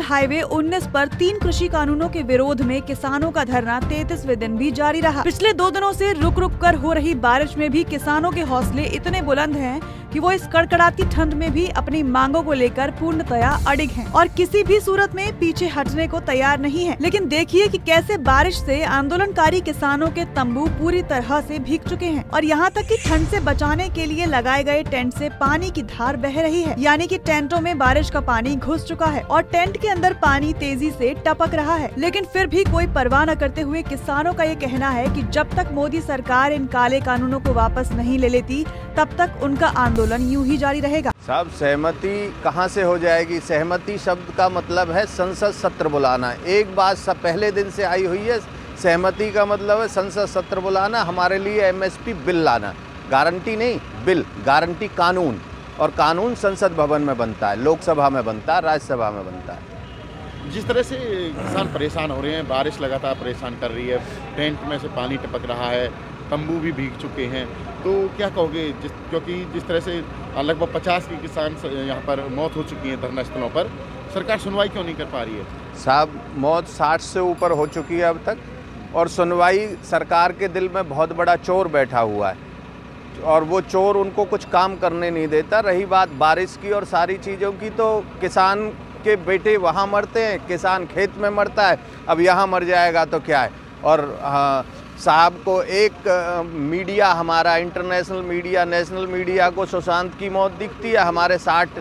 Highway 19 पर 3 कृषि कानूनों के विरोध में किसानों का धरना 33वें दिन भी जारी रहा। पिछले 2 दिनों से रुक रुक कर हो रही बारिश में भी किसानों के हौसले इतने बुलंद हैं कि वो इस कड़कड़ाती ठंड में भी अपनी मांगों को लेकर पूर्णतया अडिग हैं और किसी भी सूरत में पीछे हटने को तैयार नहीं है। लेकिन देखिए कि कैसे बारिश से आंदोलनकारी किसानों के तंबू पूरी तरह से भीग चुके हैं और यहाँ तक कि ठंड से बचाने के लिए लगाए गए टेंट से पानी की धार बह रही है, यानी कि टेंटों में बारिश का पानी घुस चुका है और टेंट के अंदर पानी तेजी से टपक रहा है। लेकिन फिर भी कोई परवाह न करते हुए किसानों का ये कहना है कि जब तक मोदी सरकार इन काले कानूनों को वापस नहीं ले लेती तब तक उनका आंदोलन यूं ही जारी रहेगा। साहब, सहमति कहां से हो जाएगी? सहमति शब्द का मतलब है संसद सत्र बुलाना। एक बात सब पहले दिन से आई हुई है, सहमति का मतलब है संसद सत्र बुलाना, हमारे लिए एमएसपी बिल लाना। गारंटी नहीं, बिल, गारंटी कानून, और कानून संसद भवन में बनता है, लोकसभा में बनता है, राज्यसभा में बनता है। जिस तरह से किसान परेशान हो रहे हैं, बारिश लगातार परेशान कर रही है, टेंट में से पानी टपक रहा है, तंबू भी भीग चुके हैं, तो क्या कहोगे? क्योंकि जिस तरह से लगभग 50 की किसान यहाँ पर मौत हो चुकी है धरना स्थलों पर, सरकार सुनवाई क्यों नहीं कर पा रही है? साहब, मौत 60 से ऊपर हो चुकी है अब तक, और सुनवाई सरकार के दिल में बहुत बड़ा चोर बैठा हुआ है और वो चोर उनको कुछ काम करने नहीं देता। रही बात बारिश की और सारी चीज़ों की, तो किसान के बेटे वहाँ मरते हैं, किसान खेत में मरता है, अब यहाँ मर जाएगा तो क्या है। और साहब को एक मीडिया, हमारा इंटरनेशनल मीडिया, नेशनल मीडिया को सुशांत की मौत दिखती है, हमारे 60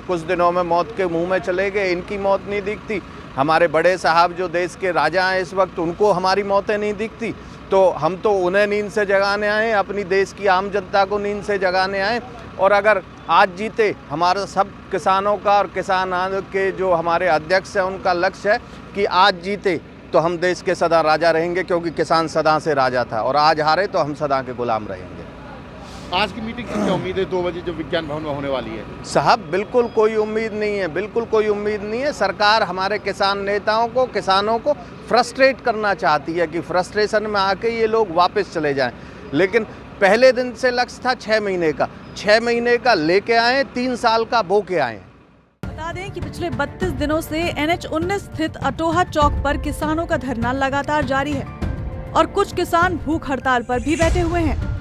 कुछ दिनों में मौत के मुंह में चले गए, इनकी मौत नहीं दिखती। हमारे बड़े साहब जो देश के राजा हैं इस वक्त, उनको हमारी मौतें नहीं दिखती। तो हम तो उन्हें नींद से जगाने आए, अपनी देश की आम जनता को नींद से जगाने आए। और अगर आज जीते, हमारा सब किसानों का और किसान के जो हमारे अध्यक्ष हैं उनका लक्ष्य है कि आज जीते तो हम देश के सदा राजा रहेंगे, क्योंकि किसान सदा से राजा था, और आज हारे तो हम सदा के गुलाम रहेंगे। आज की मीटिंग की क्या उम्मीद है? 2 बजे जो विज्ञान भवन में होने वाली है। साहब, बिल्कुल कोई उम्मीद नहीं है, बिल्कुल कोई उम्मीद नहीं है। सरकार हमारे किसान नेताओं को, किसानों को फ्रस्ट्रेट करना चाहती है कि फ्रस्ट्रेशन में आके ये लोग वापस चले जाएं। लेकिन पहले दिन से लक्ष्य था 6 महीने का, 6 महीने का लेके आए, 3 साल का बो के आए। बता दें कि पिछले 32 दिनों से NH-19 स्थित अटोहा चौक पर किसानों का धरना लगातार जारी है और कुछ किसान भूख हड़ताल पर भी बैठे हुए हैं।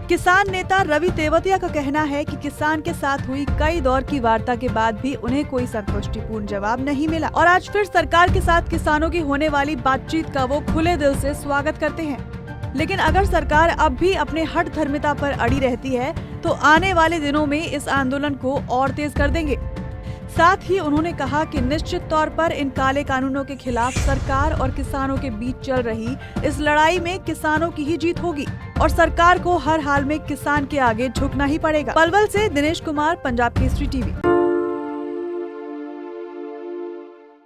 किसान नेता रवि तेवतिया का कहना है कि किसान के साथ हुई कई दौर की वार्ता के बाद भी उन्हें कोई संतुष्टिपूर्ण जवाब नहीं मिला और आज फिर सरकार के साथ किसानों की होने वाली बातचीत का वो खुले दिल से स्वागत करते हैं। लेकिन अगर सरकार अब भी अपने हठ धर्मिता पर अड़ी रहती है तो आने वाले दिनों में इस आंदोलन को और तेज कर देंगे। साथ ही उन्होंने कहा कि निश्चित तौर पर इन काले कानूनों के खिलाफ सरकार और किसानों के बीच चल रही इस लड़ाई में किसानों की ही जीत होगी और सरकार को हर हाल में किसान के आगे झुकना ही पड़ेगा। पलवल से दिनेश कुमार, पंजाब केसरी टीवी।